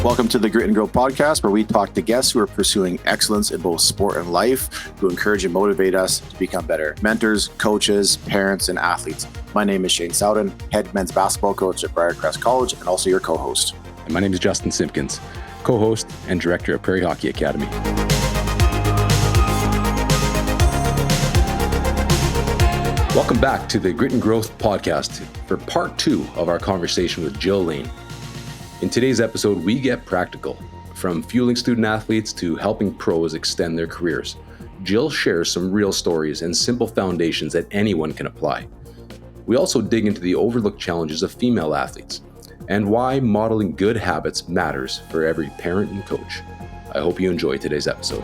Welcome to the Grit and Grow podcast, where we talk to guests who are pursuing excellence in both sport and life, who encourage and motivate us to become better mentors, coaches, parents, and athletes. My name is Shane Sowden, head men's basketball coach at Briarcrest College, and also your co-host. And my name is Justin Simpkins, co-host and director of Prairie Hockey Academy. Welcome back to the Grit and Growth podcast for part 2 of our conversation with Jill Lane. In today's episode, we get practical. From fueling student athletes to helping pros extend their careers, Jill shares some real stories and simple foundations that anyone can apply. We also dig into the overlooked challenges of female athletes and why modeling good habits matters for every parent and coach. I hope you enjoy today's episode.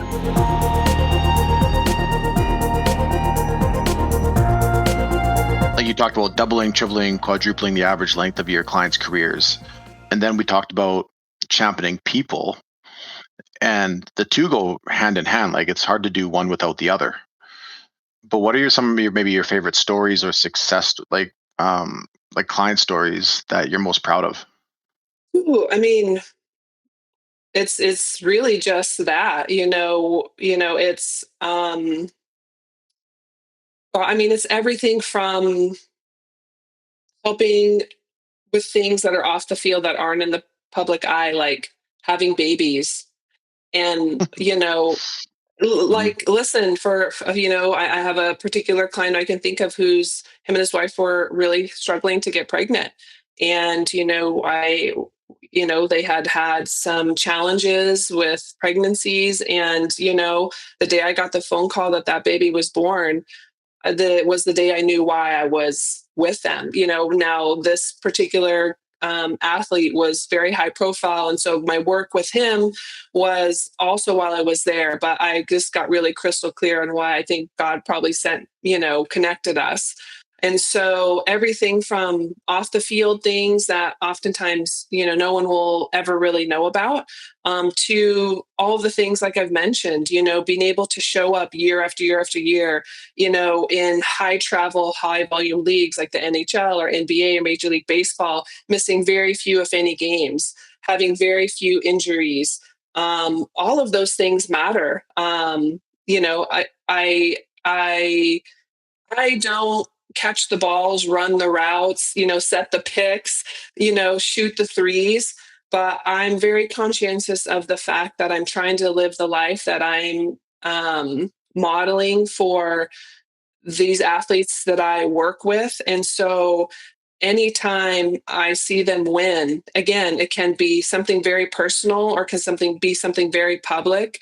Like you talked about doubling, tripling, quadrupling the average length of your clients' careers. And then we talked about championing people, and the two go hand in hand. Like it's hard to do one without the other. But what are some of your favorite stories or success, like client stories that you're most proud of? Ooh, I mean, it's really just that, it's it's everything from helping with things that are off the field that aren't in the public eye, like having babies. And, listen, I have a particular client I can think of who's him and his wife were really struggling to get pregnant. And, they had some challenges with pregnancies. And, the day I got the phone call that baby was born, was the day I knew why I was with them. Now this particular athlete was very high profile. And so my work with him was also while I was there, but I just got really crystal clear on why I think God probably connected us. And so everything from off the field things that oftentimes, no one will ever really know about, to all of the things like I've mentioned, being able to show up year after year after year, in high travel, high volume leagues like the NHL or NBA or Major League Baseball, missing very few, if any, games, having very few injuries. All of those things matter. I don't catch the balls, run the routes, set the picks, shoot the threes. But I'm very conscientious of the fact that I'm trying to live the life that I'm modeling for these athletes that I work with. And so anytime I see them win, again, it can be something very personal or can be something very public.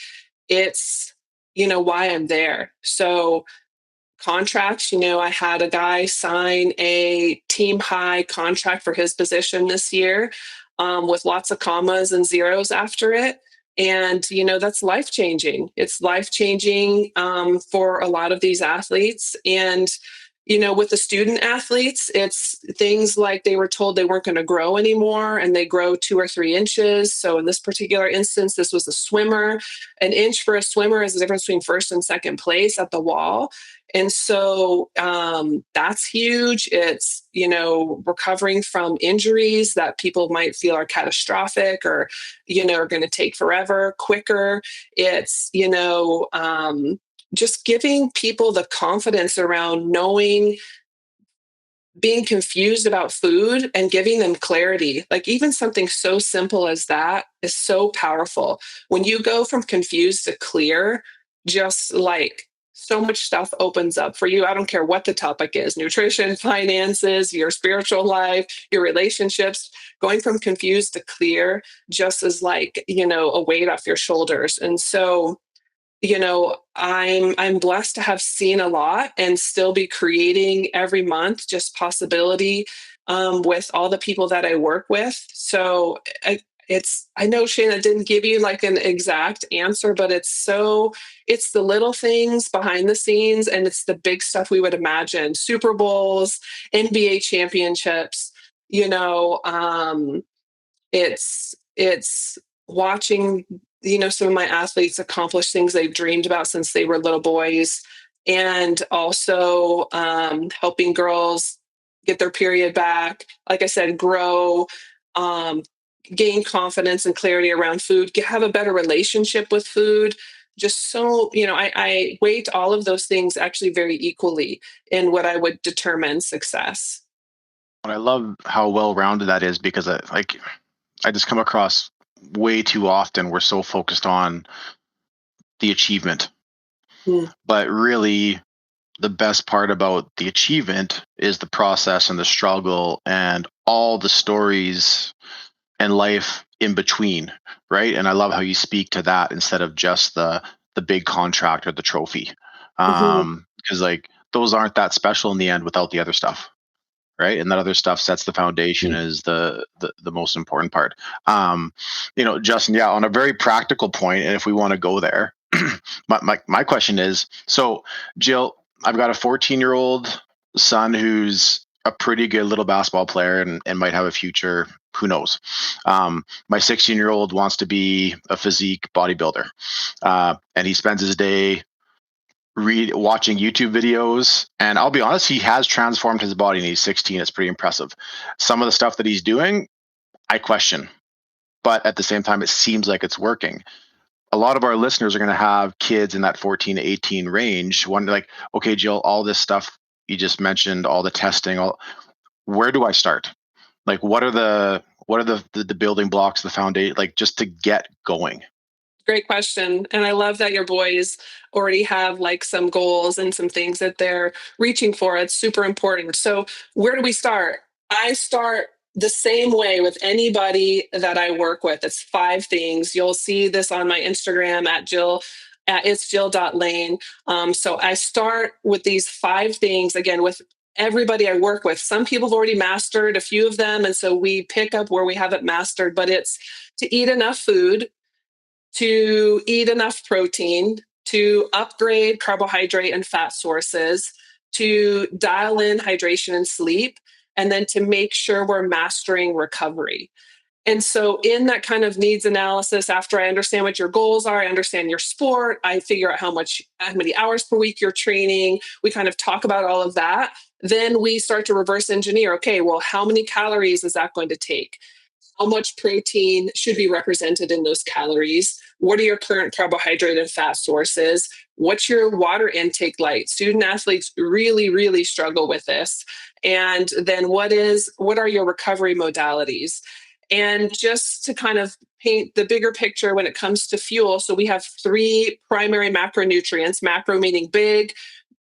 It's, why I'm there. So contracts, I had a guy sign a team high contract for his position this year, with lots of commas and zeros after it. And, that's life changing. It's life changing for a lot of these athletes. And, with the student athletes, it's things like they were told they weren't going to grow anymore and they grow 2 or 3 inches. So in this particular instance, this was a swimmer. An inch for a swimmer is the difference between first and second place at the wall. And so that's huge. It's, recovering from injuries that people might feel are catastrophic or, are going to take forever, quicker. It's, just giving people the confidence around knowing, being confused about food and giving them clarity. Like even something so simple as that is so powerful. When you go from confused to clear, just like so much stuff opens up for you. I don't care what the topic is, nutrition, finances, your spiritual life, your relationships, going from confused to clear just is like, a weight off your shoulders. And so, I'm blessed to have seen a lot and still be creating every month just possibility with all the people that I work with. So I know, Shane, I didn't give you like an exact answer, but it's the little things behind the scenes and it's the big stuff we would imagine. Super Bowls, NBA championships, it's watching, some of my athletes accomplish things they've dreamed about since they were little boys, and also helping girls get their period back. Like I said, grow, gain confidence and clarity around food, have a better relationship with food. Just so, I weight all of those things actually very equally in what I would determine success. And I love how well rounded that is because I just come across way too often we're so focused on the achievement, Mm. but really the best part about the achievement is the process and the struggle and all the stories and life in between, right? And I love how you speak to that instead of just the big contract or the trophy, Mhm. because like those aren't that special in the end without the other stuff, right? And that other stuff sets the foundation, Mm. is the most important part. Justin, yeah, on a very practical point, and if we want to go there, my question is, so Jill, I've got a 14-year-old son who's a pretty good little basketball player and might have a future. Who knows? My 16-year-old wants to be a physique bodybuilder, and he spends his day watching YouTube videos. And I'll be honest, he has transformed his body and he's 16. It's pretty impressive. Some of the stuff that he's doing, I question. But at the same time, it seems like it's working. A lot of our listeners are going to have kids in that 14 to 18 range, wonder like, okay, Jill, all this stuff you just mentioned, all the testing, where do I start? Like, what are the building blocks, the foundation, like just to get going? Great question. And I love that your boys already have like some goals and some things that they're reaching for. It's super important. So, where do we start? I start the same way with anybody that I work with. It's 5 things. You'll see this on my Instagram at Jill. It's Jill.Lane. So I start with these 5 things again with everybody I work with. Some people have already mastered a few of them. And so we pick up where we haven't mastered, but it's to eat enough food, to eat enough protein, to upgrade carbohydrate and fat sources, to dial in hydration and sleep, and then to make sure we're mastering recovery. And so, in that kind of needs analysis, after I understand what your goals are, I understand your sport, I figure out how many hours per week you're training. We kind of talk about all of that. Then we start to reverse engineer. Okay, well, how many calories is that going to take? How much protein should be represented in those calories? What are your current carbohydrate and fat sources? What's your water intake like? Student athletes really, really struggle with this. And then what are your recovery modalities? And just to kind of paint the bigger picture when it comes to fuel, so we have 3 primary macronutrients, macro meaning big,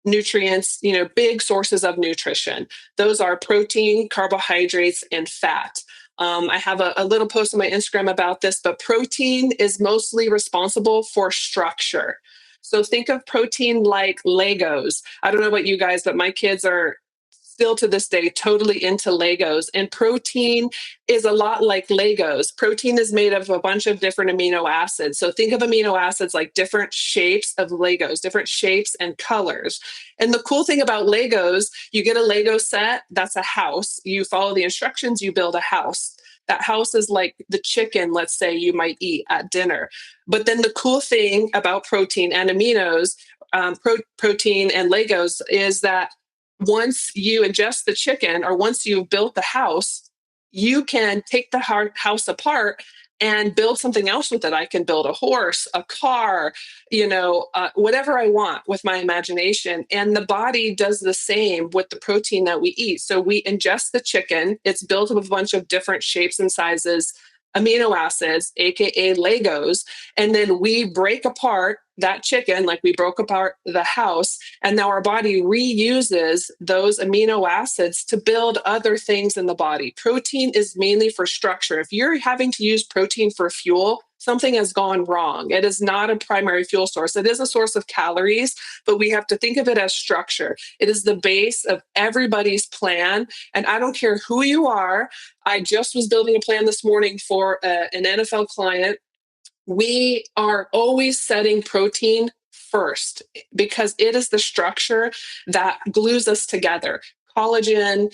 nutrients, big sources of nutrition. Those are protein, carbohydrates, and fat. I have a little post on my Instagram about this, but protein is mostly responsible for structure. So think of protein like Legos. I don't know about you guys, but my kids are still to this day totally into Legos. And protein is a lot like Legos. Protein is made of a bunch of different amino acids. So think of amino acids like different shapes of Legos, different shapes and colors. And the cool thing about Legos, you get a Lego set, that's a house. You follow the instructions, you build a house. That house is like the chicken, let's say, you might eat at dinner. But then the cool thing about protein and aminos, protein and Legos, is that once you ingest the chicken or once you've built the house, you can take the house apart and build something else with it. I can build a horse, a car, whatever I want with my imagination. And the body does the same with the protein that we eat. So we ingest the chicken, it's built of a bunch of different shapes and sizes, amino acids, AKA Legos. And then we break apart that chicken like we broke apart the house. And now our body reuses those amino acids to build other things in the body. Protein is mainly for structure. If you're having to use protein for fuel, something has gone wrong. It is not a primary fuel source. It is a source of calories, but we have to think of it as structure. It is the base of everybody's plan. And I don't care who you are. I just was building a plan this morning for an NFL client. We are always setting protein first because it is the structure that glues us together. Collagen,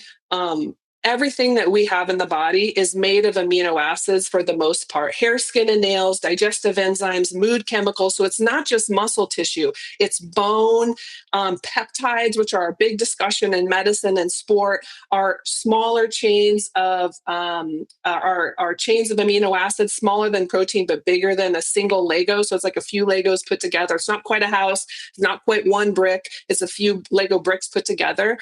everything that we have in the body is made of amino acids for the most part: hair, skin, and nails, digestive enzymes, mood chemicals. So it's not just muscle tissue, it's bone. Peptides, which are a big discussion in medicine and sport, are smaller chains of are chains of amino acids, smaller than protein but bigger than a single Lego. So it's like a few Legos put together. It's not quite a house, it's not quite one brick, it's a few Lego bricks put together.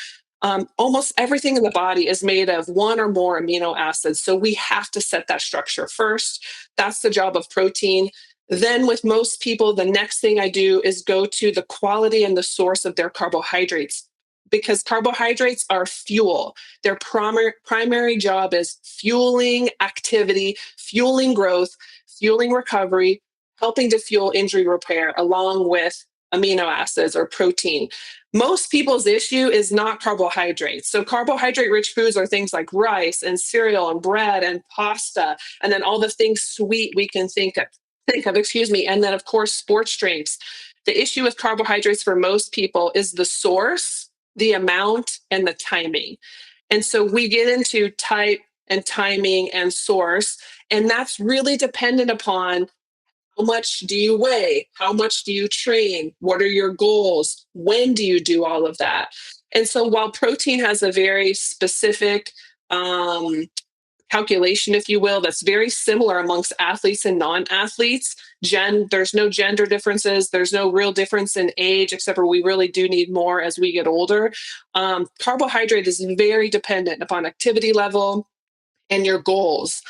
Almost everything in the body is made of one or more amino acids. So we have to set that structure first. That's the job of protein. Then, with most people, the next thing I do is go to the quality and the source of their carbohydrates, because carbohydrates are fuel. Their primary job is fueling activity, fueling growth, fueling recovery, helping to fuel injury repair, along with amino acids or protein. Most people's issue is not carbohydrates. So carbohydrate rich foods are things like rice and cereal and bread and pasta, and then all the things sweet we can think of, excuse me, and then of course sports drinks. The issue with carbohydrates for most people is the source, the amount, and the timing. And so we get into type and timing and source, and that's really dependent upon how much do you weigh? How much do you train? What are your goals? When do you do all of that? And so while protein has a very specific um, calculation, if you will, that's very similar amongst athletes and non-athletes. There's no gender differences. There's no real difference in age, except for we really do need more as we get older. Carbohydrate is very dependent upon activity level and your goals.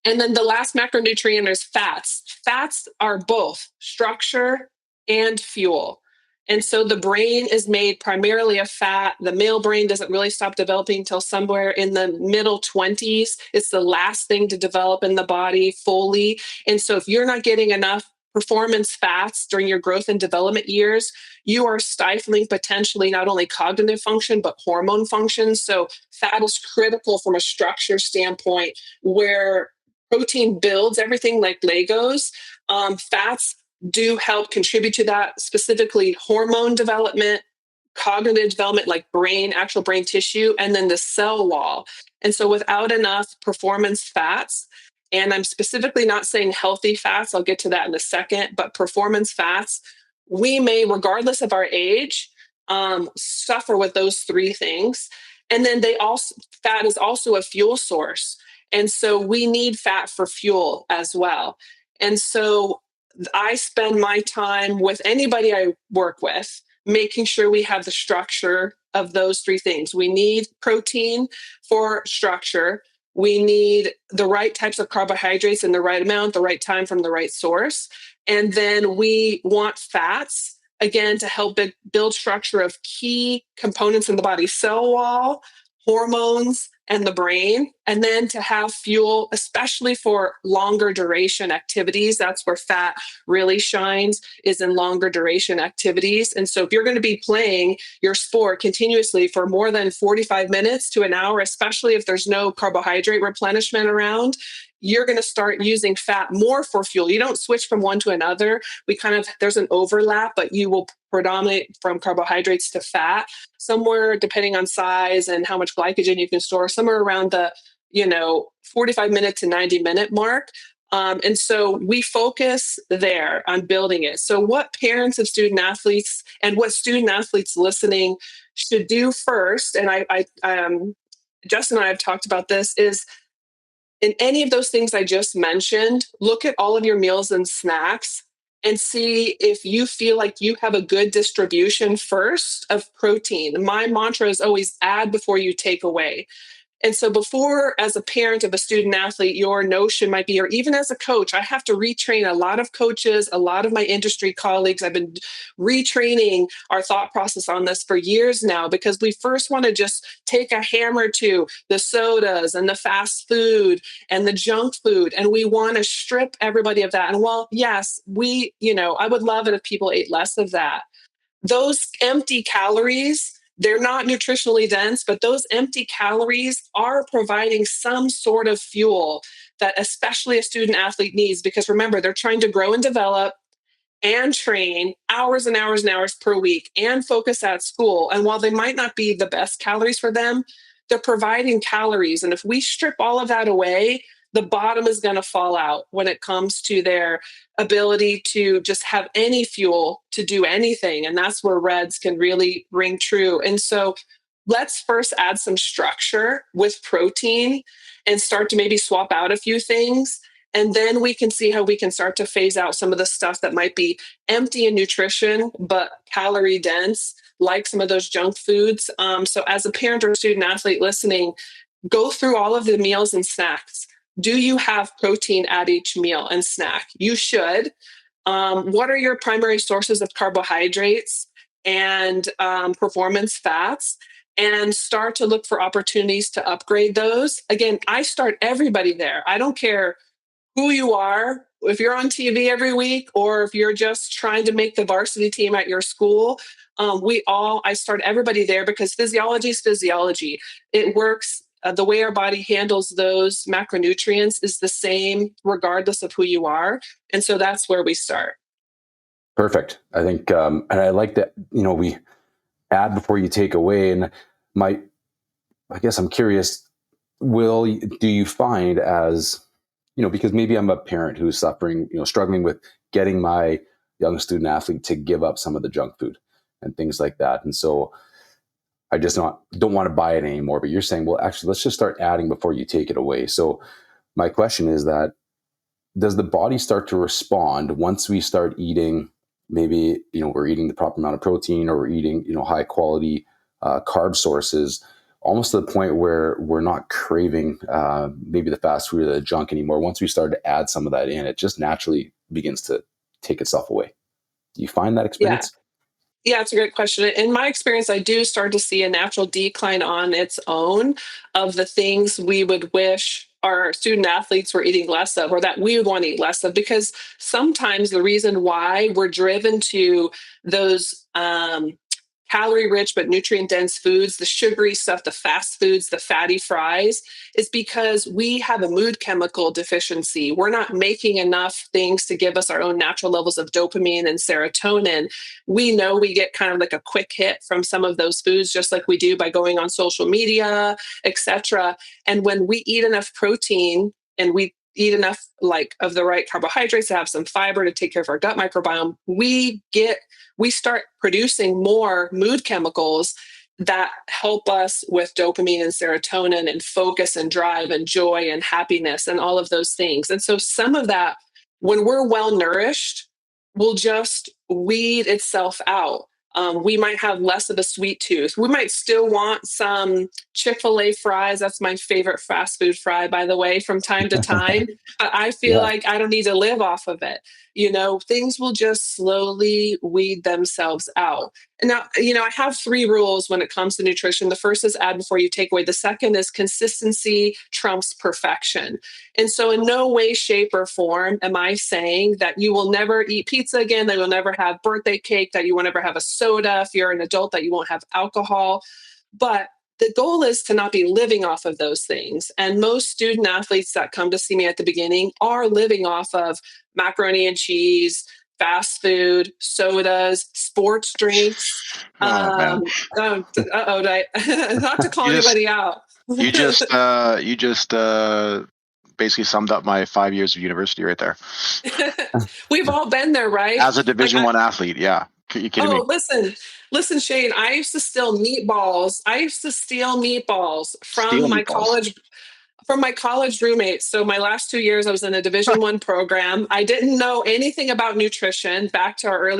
And then the last macronutrient is fats. Fats are both structure and fuel. And so the brain is made primarily of fat. The male brain doesn't really stop developing until somewhere in the middle 20s. It's the last thing to develop in the body fully. And so if you're not getting enough performance fats during your growth and development years, you are stifling potentially not only cognitive function, but hormone function. So fat is critical from a structure standpoint, where protein builds everything like Legos. Fats do help contribute to that, specifically hormone development, cognitive development, like actual brain tissue, and then the cell wall. And so without enough performance fats, and I'm specifically not saying healthy fats, I'll get to that in a second, but performance fats, we may, regardless of our age, suffer with those three things. And then fat is also a fuel source. And so we need fat for fuel as well. And so I spend my time with anybody I work with, making sure we have the structure of those three things. We need protein for structure. We need the right types of carbohydrates in the right amount, the right time, from the right source. And then we want fats, again, to help build structure of key components in the body: cell wall, hormones, and the brain. And then to have fuel, especially for longer duration activities. That's where fat really shines, is in longer duration activities. And so if you're going to be playing your sport continuously for more than 45 minutes to an hour, especially if there's no carbohydrate replenishment around, you're going to start using fat more for fuel. You don't switch from one to another. There's an overlap, but you will predominate from carbohydrates to fat, somewhere, depending on size and how much glycogen you can store, somewhere around the 45-minute to 90-minute mark. And so we focus there on building it. So what parents of student athletes and what student athletes listening should do first, and Justin and I have talked about this, is in any of those things I just mentioned, look at all of your meals and snacks and see if you feel like you have a good distribution first of protein. My mantra is always add before you take away. And so before, as a parent of a student athlete, your notion might be, or even as a coach, I have to retrain a lot of coaches, a lot of my industry colleagues. I've been retraining our thought process on this for years now, because we first want to just take a hammer to the sodas and the fast food and the junk food, and we want to strip everybody of that. And while, yes, I would love it if people ate less of that. Those empty calories, they're not nutritionally dense, but those empty calories are providing some sort of fuel that especially a student athlete needs, because remember, they're trying to grow and develop and train hours and hours and hours per week and focus at school. And while they might not be the best calories for them, they're providing calories. And if we strip all of that away, the bottom is going to fall out when it comes to their ability to just have any fuel to do anything. And that's where reds can really ring true. And so let's first add some structure with protein and start to maybe swap out a few things. And then we can see how we can start to phase out some of the stuff that might be empty in nutrition, but calorie dense, like some of those junk foods. So, as a parent or student athlete listening, go through all of the meals and snacks. Do you have protein at each meal and snack? You should. What are your primary sources of carbohydrates and performance fats? And start to look for opportunities to upgrade those. Again, I start everybody there. I don't care who you are, if you're on TV every week, or if you're just trying to make the varsity team at your school. I start everybody there because physiology is physiology. It works. The way our body handles those macronutrients is the same regardless of who you are. And so that's where we start. Perfect. I think, and I like that, we add before you take away. And I guess I'm curious, do you find as, because maybe I'm a parent who's suffering, struggling with getting my young student athlete to give up some of the junk food and things like that. And so I just don't want to buy it anymore. But you're saying, well, actually, let's just start adding before you take it away. So my question is that, does the body start to respond once we start eating, maybe, we're eating the proper amount of protein, or we're eating, high quality carb sources, almost to the point where we're not craving maybe the fast food or the junk anymore? Once we start to add some of that in, it just naturally begins to take itself away. Do you find that Yeah. experience? Yeah, it's a great question. In my experience, I do start to see a natural decline on its own of the things we would wish our student athletes were eating less of, or that we would want to eat less of, because sometimes the reason why we're driven to those calorie rich but nutrient dense foods, the sugary stuff, the fast foods, the fatty fries, is because we have a mood chemical deficiency. We're not making enough things to give us our own natural levels of dopamine and serotonin. We know we get kind of like a quick hit from some of those foods, just like we do by going on social media, etc. And when we eat enough protein and we eat enough like of the right carbohydrates to have some fiber to take care of our gut microbiome, we start producing more mood chemicals that help us with dopamine and serotonin and focus and drive and joy and happiness and all of those things. And so some of that, when we're well nourished, will just weed itself out. We might have less of a sweet tooth. We might still want some Chick-fil-A fries. That's my favorite fast food fry, by the way, from time to time. But I feel Yeah. like I don't need to live off of it. Things will just slowly weed themselves out. And now, I have three rules when it comes to nutrition. The first is add before you take away. The second is consistency trumps perfection. And so, in no way, shape, or form am I saying that you will never eat pizza again, that you'll never have birthday cake, that you will never have a soda if you're an adult, that you won't have alcohol. But the goal is to not be living off of those things. And most student athletes that come to see me at the beginning are living off of macaroni and cheese, fast food, sodas, sports drinks. Oh man, Not to call you just anybody out. you just basically summed up my 5 years of university right there. We've all been there, right? As a Like, Division 1 athlete, yeah. You kidding me? oh, listen, Shane. I used to steal meatballs. I used to steal meatballs Steel meatballs. from my college roommates. So my last 2 years, I was in a Division 1 program. I didn't know anything about nutrition. Back to our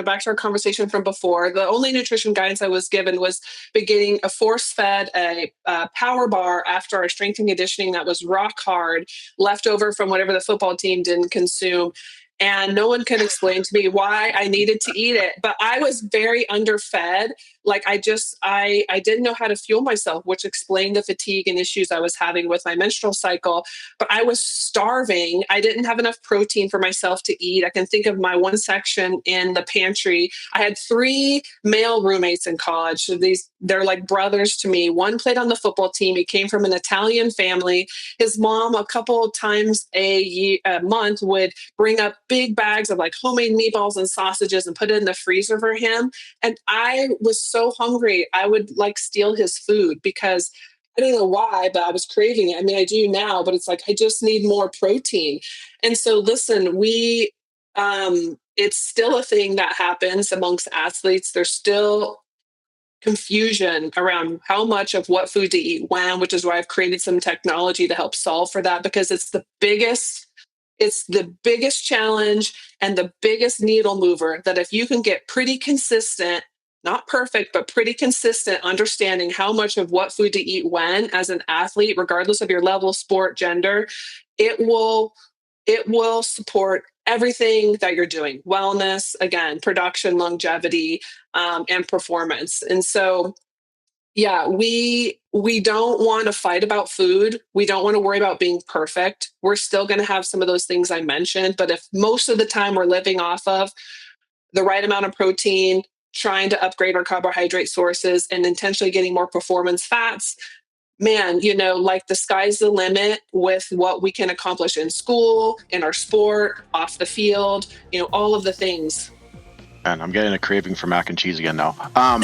back to our conversation from before. The only nutrition guidance I was given was beginning a force-fed a power bar after our strength and conditioning that was rock hard, left over from whatever the football team didn't consume. And no one could explain to me why I needed to eat it. But I was very underfed. Like I didn't know how to fuel myself, which explained the fatigue and issues I was having with my menstrual cycle. But I was starving. I didn't have enough protein for myself to eat. I can think of my one section in the pantry. I had three male roommates in college. So they're like brothers to me. One played on the football team. He came from an Italian family. His mom, a couple times a month, would bring up big bags of like homemade meatballs and sausages and put it in the freezer for him. And I was so hungry, I would like steal his food because I don't know why, but I was craving it. I mean, I do now, but it's like I just need more protein. And so, listen, it's still a thing that happens amongst athletes. There's still confusion around how much of what food to eat when, which is why I've created some technology to help solve for that because it's the biggest challenge and the biggest needle mover that if you can get pretty consistent, not perfect, but pretty consistent understanding how much of what food to eat when as an athlete, regardless of your level, sport, gender, it will it will support everything that you're doing. Wellness, again, production, longevity, and performance. And so yeah, we don't want to fight about food. We don't want to worry about being perfect. We're still going to have some of those things I mentioned, but if most of the time we're living off of the right amount of protein, trying to upgrade our carbohydrate sources and intentionally getting more performance fats, man, like the sky's the limit with what we can accomplish in school, in our sport, off the field, all of the things. And I'm getting a craving for mac and cheese again now.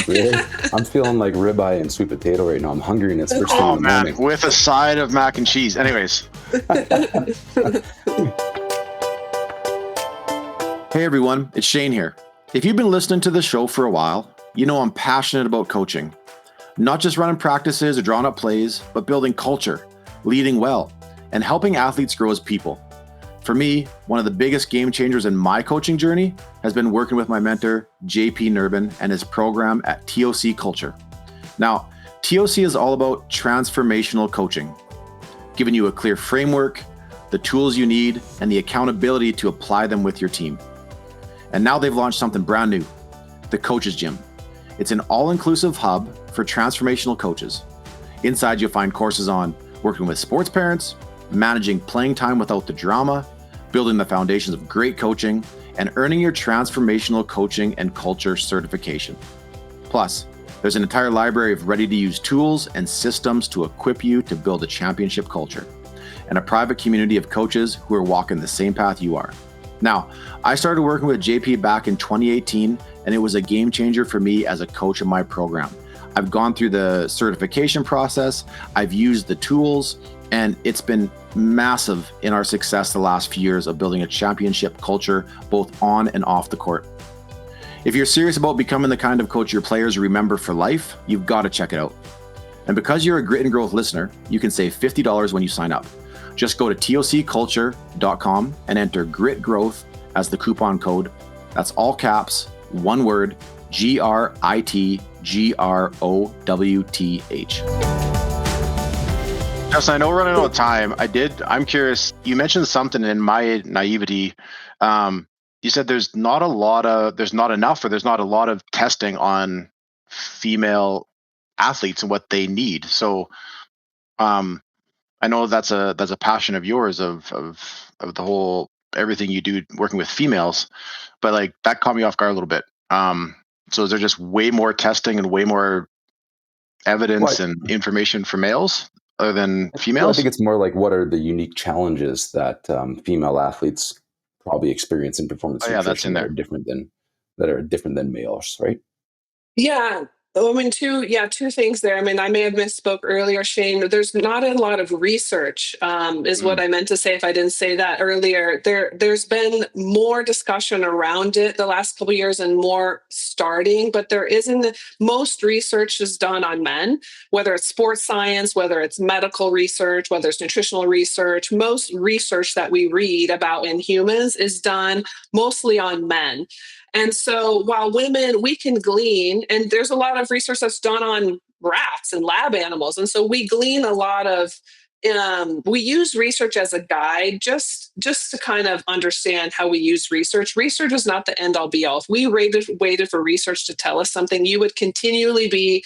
Really? I'm feeling like ribeye and sweet potato right now. I'm hungry and it's first thing Oh in the man, morning. with a side of mac and cheese. Anyways. Hey everyone, it's Shane here. If you've been listening to the show for a while, you know I'm passionate about coaching. Not just running practices or drawing up plays, but building culture, leading well, and helping athletes grow as people. For me, one of the biggest game changers in my coaching journey has been working with my mentor, JP Nurbin, and his program at TOC Culture. Now, TOC is all about transformational coaching, giving you a clear framework, the tools you need, and the accountability to apply them with your team. And now they've launched something brand new, the Coach's Gym. It's an all-inclusive hub for transformational coaches. Inside, you'll find courses on working with sports parents, managing playing time without the drama, building the foundations of great coaching, and earning your transformational coaching and culture certification. Plus, there's an entire library of ready-to-use tools and systems to equip you to build a championship culture, and a private community of coaches who are walking the same path you are. Now, I started working with JP back in 2018, and it was a game changer for me as a coach of my program. I've gone through the certification process, I've used the tools, and it's been massive in our success the last few years of building a championship culture, both on and off the court. If you're serious about becoming the kind of coach your players remember for life, you've got to check it out. And because you're a Grit and Growth listener, you can save $50 when you sign up. Just go to tocculture.com and enter Grit Growth as the coupon code. That's all caps, one word, GRITGROWTH. Justin, I know we're running out of time. I'm curious, you mentioned something in my naivety. You said there's not enough testing on female athletes and what they need. So I know that's a passion of yours of the whole everything you do working with females, but like that caught me off guard a little bit. So is there just way more testing and way more evidence and information for males other than females? I think it's more like what are the unique challenges that female athletes probably experience in performance nutrition that are different than males, right? Yeah. I mean, two things there. I mean, I may have misspoke earlier, Shane. There's not a lot of research, is what I meant to say if I didn't say that earlier. There's been more discussion around it the last couple of years and more starting, but there isn't. Most research is done on men, whether it's sports science, whether it's medical research, whether it's nutritional research. Most research that we read about in humans is done mostly on men. And so while women, we can glean, and there's a lot of research that's done on rats and lab animals. And so we glean a lot of, we use research as a guide just to kind of understand how we use research. Research is not the end all be all. If we waited for research to tell us something, you would continually be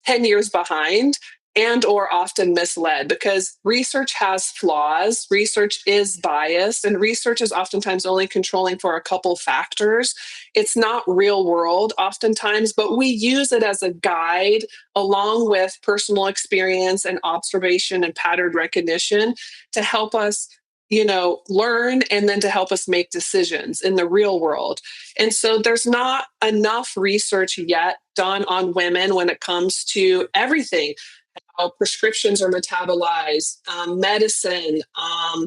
10 years behind and or often misled because research has flaws, research is biased, and research is oftentimes only controlling for a couple factors. It's not real world oftentimes, but we use it as a guide along with personal experience and observation and pattern recognition to help us learn and then to help us make decisions in the real world. And so there's not enough research yet done on women when it comes to everything, how prescriptions are metabolized, medicine,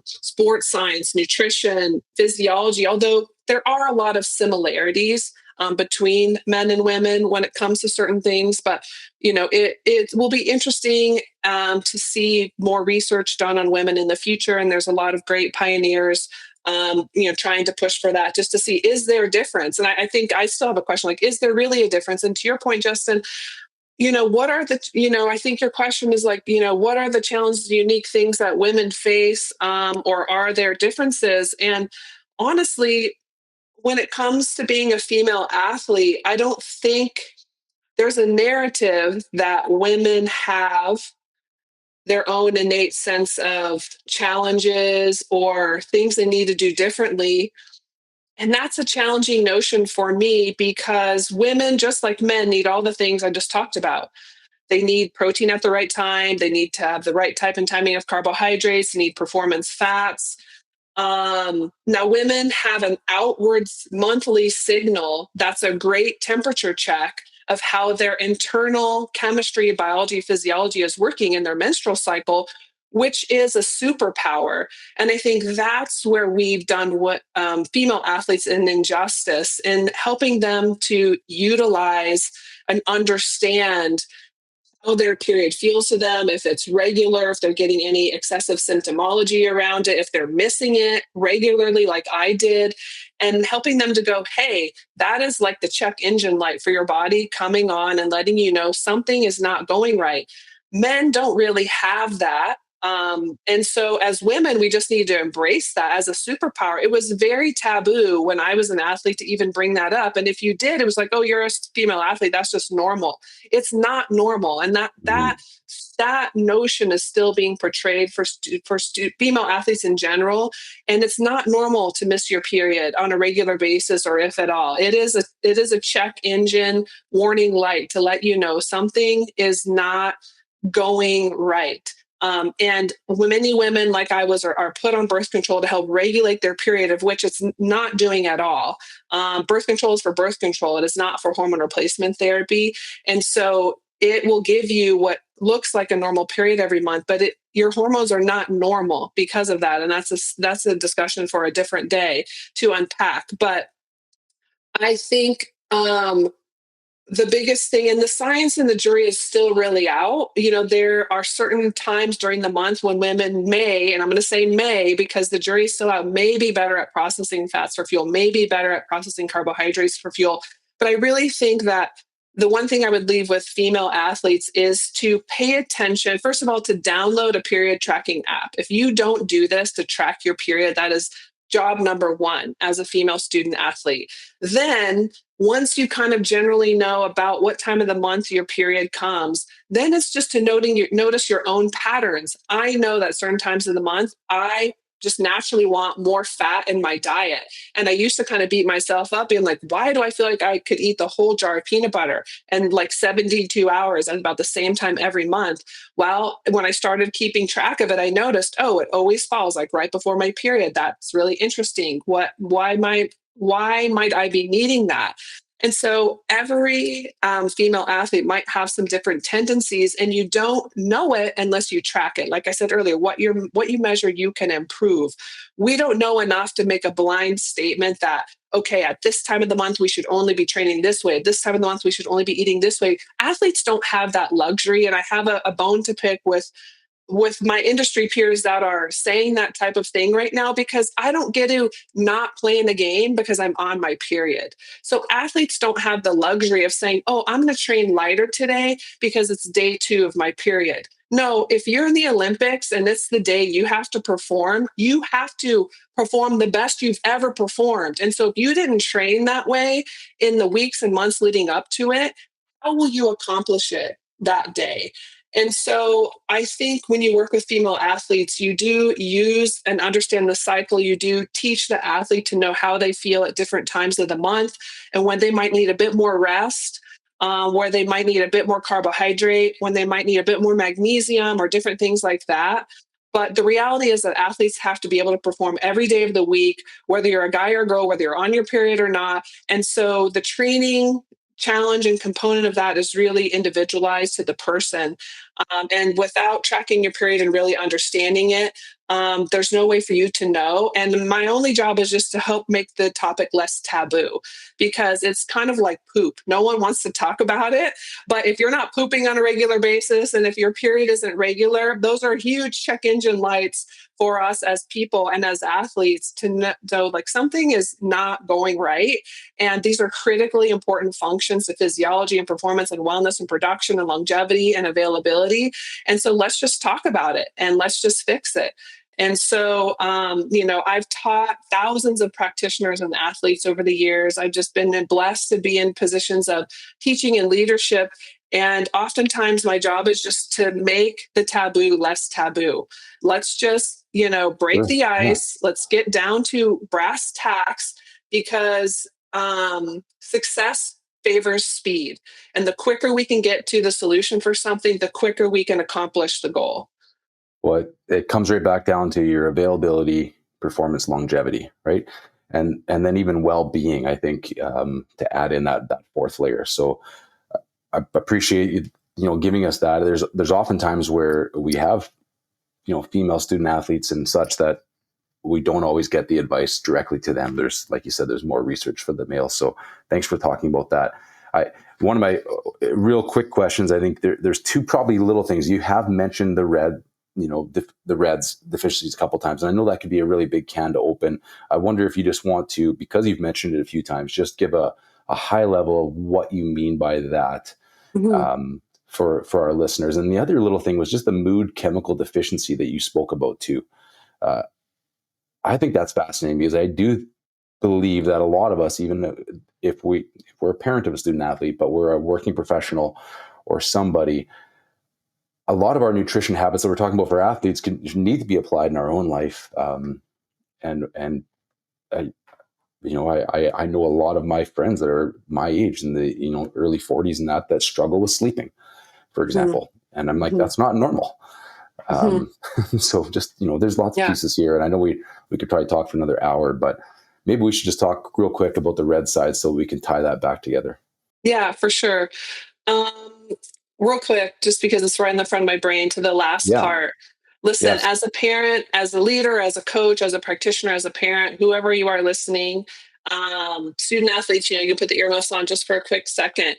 sports science, nutrition, physiology, although there are a lot of similarities between men and women when it comes to certain things. But, it will be interesting to see more research done on women in the future. And there's a lot of great pioneers trying to push for that just to see, is there a difference? And I think I still have a question, like, is there really a difference? And to your point, Justin, what are I think your question is like, what are the challenges, unique things that women face, or are there differences? And honestly, when it comes to being a female athlete, I don't think there's a narrative that women have their own innate sense of challenges or things they need to do differently. And that's a challenging notion for me because women, just like men, need all the things I just talked about. They need protein at the right time. They need to have the right type and timing of carbohydrates. They need performance fats. Now, women have an outward monthly signal that's a great temperature check of how their internal chemistry, biology, physiology is working in their menstrual cycle, which is a superpower. And I think that's where we've done what female athletes an injustice in helping them to utilize and understand how their period feels to them, if it's regular, if they're getting any excessive symptomology around it, if they're missing it regularly, like I did, and helping them to go, hey, that is like the check engine light for your body coming on and letting you know something is not going right. Men don't really have that. And so, as women, we just need to embrace that as a superpower. It was very taboo when I was an athlete to even bring that up. And if you did, it was like, oh, you're a female athlete. That's just normal. It's not normal, and that notion is still being portrayed for female athletes in general. And it's not normal to miss your period on a regular basis, or if at all. It is a check engine warning light to let you know something is not going right. And many women, like I was, are put on birth control to help regulate their period, of which it's not doing at all. Birth control is for birth control. It is not for hormone replacement therapy. And so it will give you what looks like a normal period every month, but your hormones are not normal because of that. And that's a discussion for a different day to unpack. But I think the biggest thing, and the science and the jury is still really out. There are certain times during the month when women may, and I'm going to say may because the jury is still out, may be better at processing fats for fuel, may be better at processing carbohydrates for fuel. But I really think that the one thing I would leave with female athletes is to pay attention, first of all, to download a period tracking app. If you don't do this to track your period, that is job number one as a female student athlete. Then once you kind of generally know about what time of the month your period comes, then it's just to notice your own patterns. I know that certain times of the month, I just naturally want more fat in my diet. And I used to kind of beat myself up being like, why do I feel like I could eat the whole jar of peanut butter and like 72 hours at about the same time every month? Well, when I started keeping track of it, I noticed, oh, it always falls like right before my period. That's really interesting. Why might I be needing that? And so every female athlete might have some different tendencies, and you don't know it unless you track it. Like I said earlier, what you measure, you can improve. We don't know enough to make a blind statement that, okay, at this time of the month, we should only be training this way. At this time of the month, we should only be eating this way. Athletes don't have that luxury. And I have a bone to pick with my industry peers that are saying that type of thing right now, because I don't get to not play in the game because I'm on my period. So athletes don't have the luxury of saying, oh, I'm going to train lighter today because it's day 2 of my period. No, if you're in the Olympics and it's the day you have to perform, you have to perform the best you've ever performed. And so if you didn't train that way in the weeks and months leading up to it, how will you accomplish it that day? And so I think when you work with female athletes, you do use and understand the cycle. You do teach the athlete to know how they feel at different times of the month and when they might need a bit more rest, where they might need a bit more carbohydrate, when they might need a bit more magnesium or different things like that. But the reality is that athletes have to be able to perform every day of the week, whether you're a guy or a girl, whether you're on your period or not. And so the training challenge and component of that is really individualized to the person. And without tracking your period and really understanding it, there's no way for you to know. And my only job is just to help make the topic less taboo, because it's kind of like poop. No one wants to talk about it. But if you're not pooping on a regular basis and if your period isn't regular, those are huge check engine lights for us as people and as athletes to know like something is not going right. And these are critically important functions to physiology and performance and wellness and production and longevity and availability. And so let's just talk about it and let's just fix it. And so, I've taught thousands of practitioners and athletes over the years. I've just been blessed to be in positions of teaching and leadership. And oftentimes, my job is just to make the taboo less taboo. Let's just, break Sure. the Yeah. ice. Let's get down to brass tacks, because success favors speed. And the quicker we can get to the solution for something, the quicker we can accomplish the goal. Well, it comes right back down to your availability, performance, longevity, right? And then even well-being, I think, to add in that fourth layer. So I appreciate you giving us that. There's often times where we have female student athletes and such that we don't always get the advice directly to them. There's, like you said, there's more research for the males. So thanks for talking about that. One of my real quick questions, I think there's two probably little things. You have mentioned the the REDS deficiencies a couple times, and I know that could be a really big can to open. I wonder if you just want to, because you've mentioned it a few times, just give a high level of what you mean by that. Mhm. For our listeners. And the other little thing was just the mood chemical deficiency that you spoke about too. Uh, I think that's fascinating because I do believe that a lot of us, even if we're a parent of a student athlete, but we're a working professional or somebody, a lot of our nutrition habits that we're talking about for athletes need to be applied in our own life. And I, I know a lot of my friends that are my age in the early 40s and that struggle with sleeping, for Mhm. example. And I'm like, Mhm. that's not normal. Mhm. Um, so just, there's lots of Yeah. pieces here, and I know we could probably talk for another hour, but maybe we should just talk real quick about the red side so we can tie that back together. Yeah, for sure. Um, Real quick, just because it's right in the front of my brain to the last Yeah. part. Listen, Yes. as a parent, as a leader, as a coach, as a practitioner, as a parent, whoever you are listening, student athletes, you put the earmuffs on just for a quick second.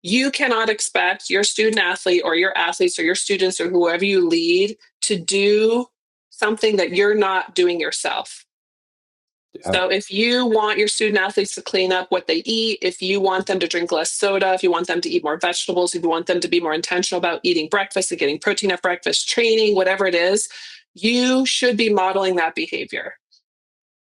You cannot expect your student athlete or your athletes or your students or whoever you lead to do something that you're not doing yourself. Yeah. So if you want your student athletes to clean up what they eat, if you want them to drink less soda, if you want them to eat more vegetables, if you want them to be more intentional about eating breakfast and getting protein at breakfast, training, whatever it is, you should be modeling that behavior.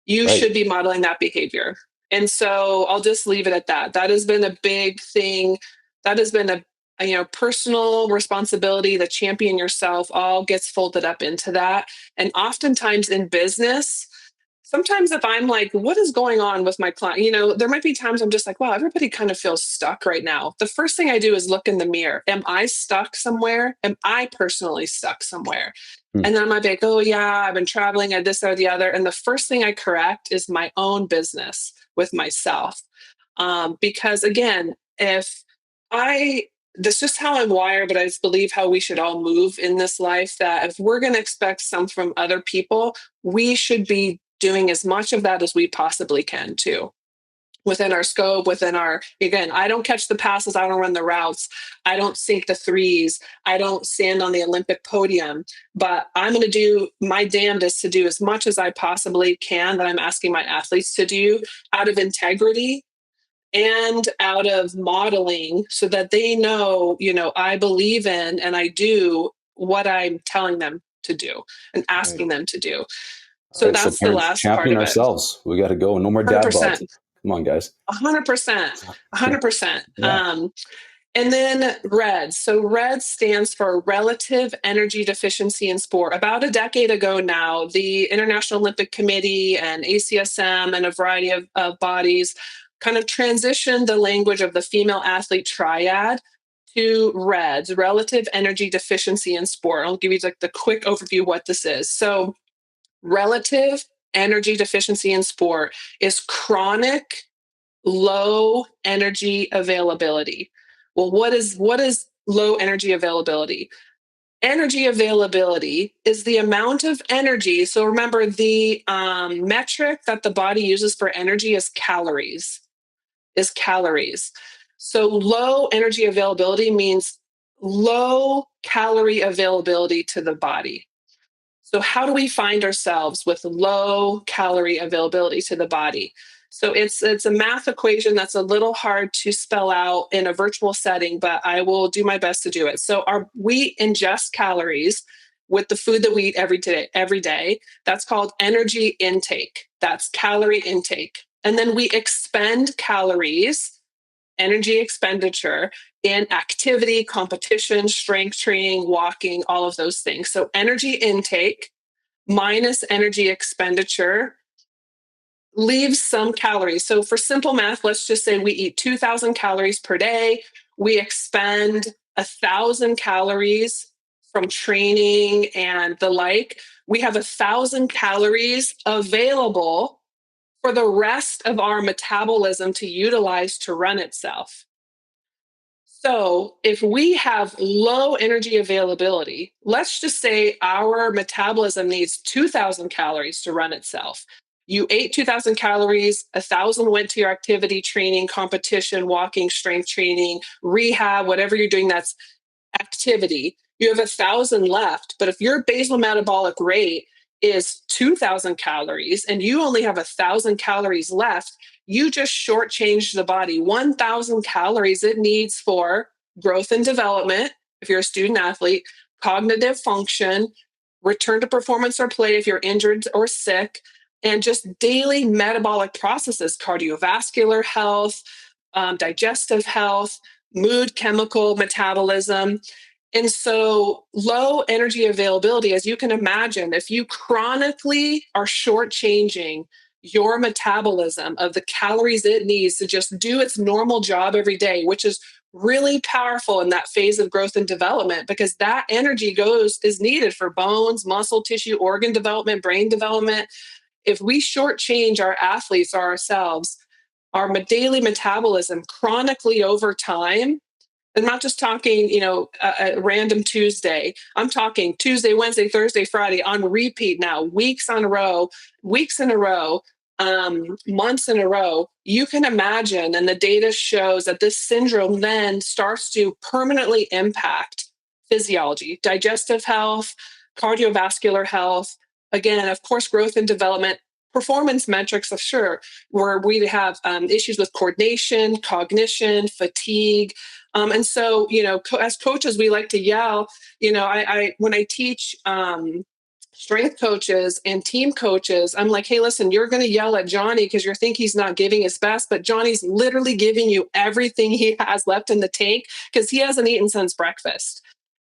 You Right. should be modeling that behavior. And so I'll just leave it at that. That has been a big thing. That has been a personal responsibility. The champion yourself all gets folded up into that. And oftentimes in business, sometimes if I'm like, what is going on with my client? There might be times I'm just like, wow, everybody kind of feels stuck right now. The first thing I do is look in the mirror. Am I stuck somewhere? Am I personally stuck somewhere? Hmm. And then I might be like, oh yeah, I've been traveling at this or the other. And the first thing I correct is my own business with myself. Because again, if I that's just how I'm wired, but I just believe how we should all move in this life, that if we're going to expect some from other people, we should be doing as much of that as we possibly can too. Within our scope, again, I don't catch the passes, I don't run the routes, I don't sink the threes, I don't stand on the Olympic podium, but I'm going to do my damnedest to do as much as I possibly can that I'm asking my athletes to do out of integrity and out of modeling so that they know, I believe in and I do what I'm telling them to do and Right. asking them to do. All So right. So that's the parents, last part champion of it. ourselves. We got to go. No more dad bods. 100%. Come on, guys. 100%. 100%. Yeah. And then RED. So RED stands for Relative Energy Deficiency in Sport. About a decade ago now, the International Olympic Committee and ACSM and a variety of bodies kind of transitioned the language of the female athlete triad to REDS, relative energy deficiency in sport. I'll give you like the quick overview of what this is. So, relative energy deficiency in sport is chronic low energy availability. Well, what is low energy availability? Energy availability is the amount of energy. So remember, the metric that the body uses for energy is calories. Is calories. So low energy availability means low calorie availability to the body. So, how do we find ourselves with low calorie availability to the body? So, it's a math equation that's a little hard to spell out in a virtual setting, but I will do my best to do it. So, we ingest calories with the food that we eat every day. Every day, that's called energy intake. That's calorie intake, and then we expend calories, energy expenditure, in activity, competition, strength training, walking, all of those things. So, energy intake minus energy expenditure leaves some calories. So, for simple math, let's just say we eat 2,000 calories per day. We expend 1,000 calories from training and the like. We have 1,000 calories available for the rest of our metabolism to utilize to run itself. So, if we have low energy availability, let's just say our metabolism needs 2,000 calories to run itself. You ate 2,000 calories, 1,000 went to your activity, training, competition, walking, strength training, rehab, whatever you're doing that's activity. You have 1,000 left, but if your basal metabolic rate is 2,000 calories and you only have 1,000 calories left, you just shortchanged the body 1,000 calories it needs for growth and development, if you're a student athlete, cognitive function, return to performance or play if you're injured or sick, and just daily metabolic processes, cardiovascular health, digestive health, mood, chemical metabolism. And so, low energy availability, as you can imagine, if you chronically are shortchanging your metabolism of the calories it needs to just do its normal job every day, which is really powerful in that phase of growth and development, because that energy is needed for bones, muscle tissue, organ development, brain development. If we shortchange our athletes or ourselves, our daily metabolism chronically over time, I'm not just talking, a random Tuesday. I'm talking Tuesday, Wednesday, Thursday, Friday on repeat now, weeks in a row, months in a row. You can imagine, and the data shows that this syndrome then starts to permanently impact physiology, digestive health, cardiovascular health. Again, of course, growth and development, performance metrics, of sure, where we have issues with coordination, cognition, fatigue, and so, as coaches, we like to yell. I when I teach strength coaches and team coaches, I'm like, hey, listen, you're going to yell at Johnny because you think he's not giving his best, but Johnny's literally giving you everything he has left in the tank because he hasn't eaten since breakfast.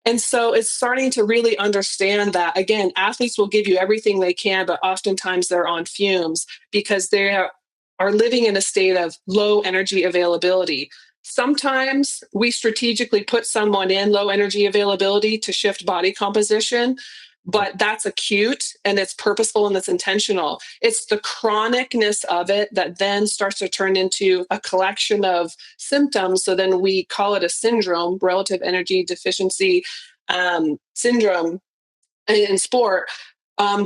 And so it's starting to really understand that, again, athletes will give you everything they can, but oftentimes they're on fumes because they are living in a state of low energy availability. Sometimes we strategically put someone in low energy availability to shift body composition, but that's acute and it's purposeful and it's intentional. It's the chronicness of it that then starts to turn into a collection of symptoms. So then we call it a syndrome, relative energy deficiency syndrome in sport,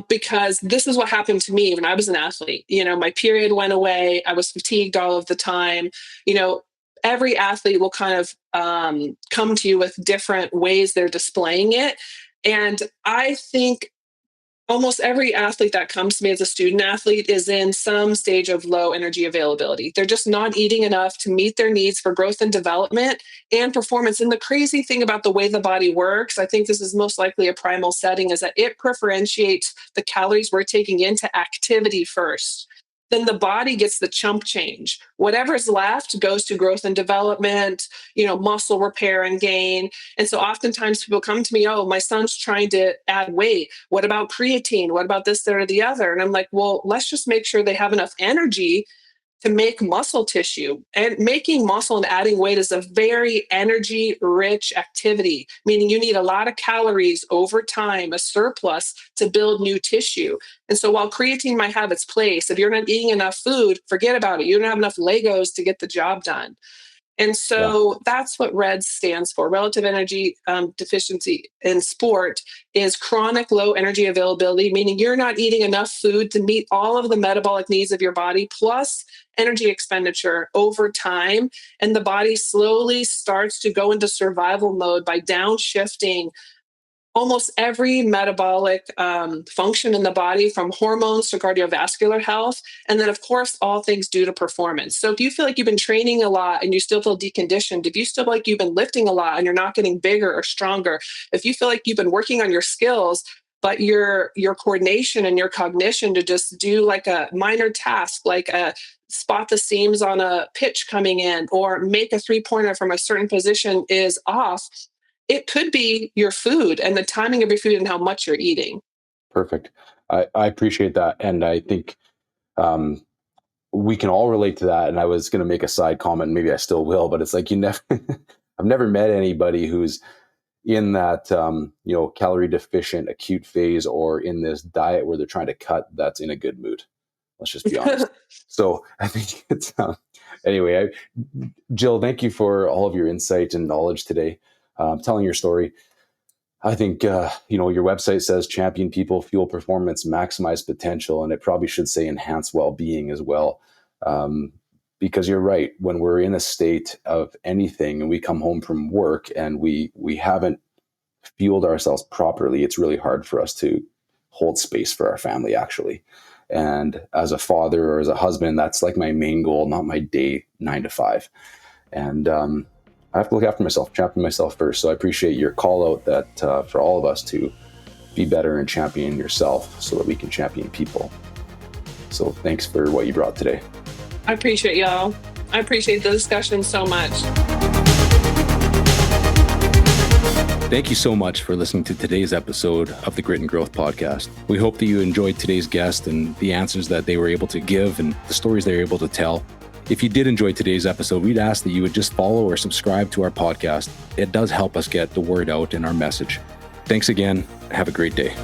because this is what happened to me when I was an athlete. My period went away. I was fatigued all of the time. You know, every athlete will kind of come to you with different ways they're displaying it. And I think almost every athlete that comes to me as a student athlete is in some stage of low energy availability. They're just not eating enough to meet their needs for growth and development and performance. And the crazy thing about the way the body works, I think this is most likely a primal setting, is that it preferentiates the calories we're taking into activity first. Then the body gets the chump change. Whatever's left goes to growth and development, muscle repair and gain. And so oftentimes people come to me, oh, my son's trying to add weight. What about creatine? What about this, that, or the other? And I'm like, well, let's just make sure they have enough energy to make muscle tissue. And making muscle and adding weight is a very energy rich activity, meaning you need a lot of calories over time, a surplus to build new tissue. And so while creatine might have its place, if you're not eating enough food, forget about it. You don't have enough Legos to get the job done. And Yeah. so that's what RED stands for. Relative energy deficiency in sport is chronic low energy availability, meaning you're not eating enough food to meet all of the metabolic needs of your body, plus energy expenditure over time. And the body slowly starts to go into survival mode by downshifting almost every metabolic function in the body, from hormones to cardiovascular health. And then, of course, all things due to performance. So if you feel like you've been training a lot and you still feel deconditioned, if you still feel like you've been lifting a lot and you're not getting bigger or stronger, if you feel like you've been working on your skills, but your coordination and your cognition to just do like a minor task, like a spot the seams on a pitch coming in or make a 3-pointer from a certain position is off, it could be your food and the timing of your food and how much you're eating. Perfect. I appreciate that. And I think um, we can all relate to that. And I was going to make a side comment, maybe I still will, but it's like you never, I've never met anybody who's in that, calorie deficient acute phase or in this diet where they're trying to cut that's in a good mood. Let's just be honest. So I think it's, anyway, Jill, thank you for all of your insight and knowledge today, telling your story. I think, your website says champion people, fuel performance, maximize potential, and it probably should say enhance well-being as well. Because you're right, when we're in a state of anything and we come home from work and we haven't fueled ourselves properly, it's really hard for us to hold space for our family, actually. And as a father or as a husband, that's like my main goal, not my day 9 to 5. And I have to look after myself, champion myself first. So I appreciate your call out that for all of us to be better and champion yourself so that we can champion people. So thanks for what you brought today. I appreciate y'all. I appreciate the discussion so much. Thank you so much for listening to today's episode of the Grit and Growth podcast. We hope that you enjoyed today's guest and the answers that they were able to give and the stories they were able to tell. If you did enjoy today's episode, we'd ask that you would just follow or subscribe to our podcast. It does help us get the word out and our message. Thanks again. Have a great day.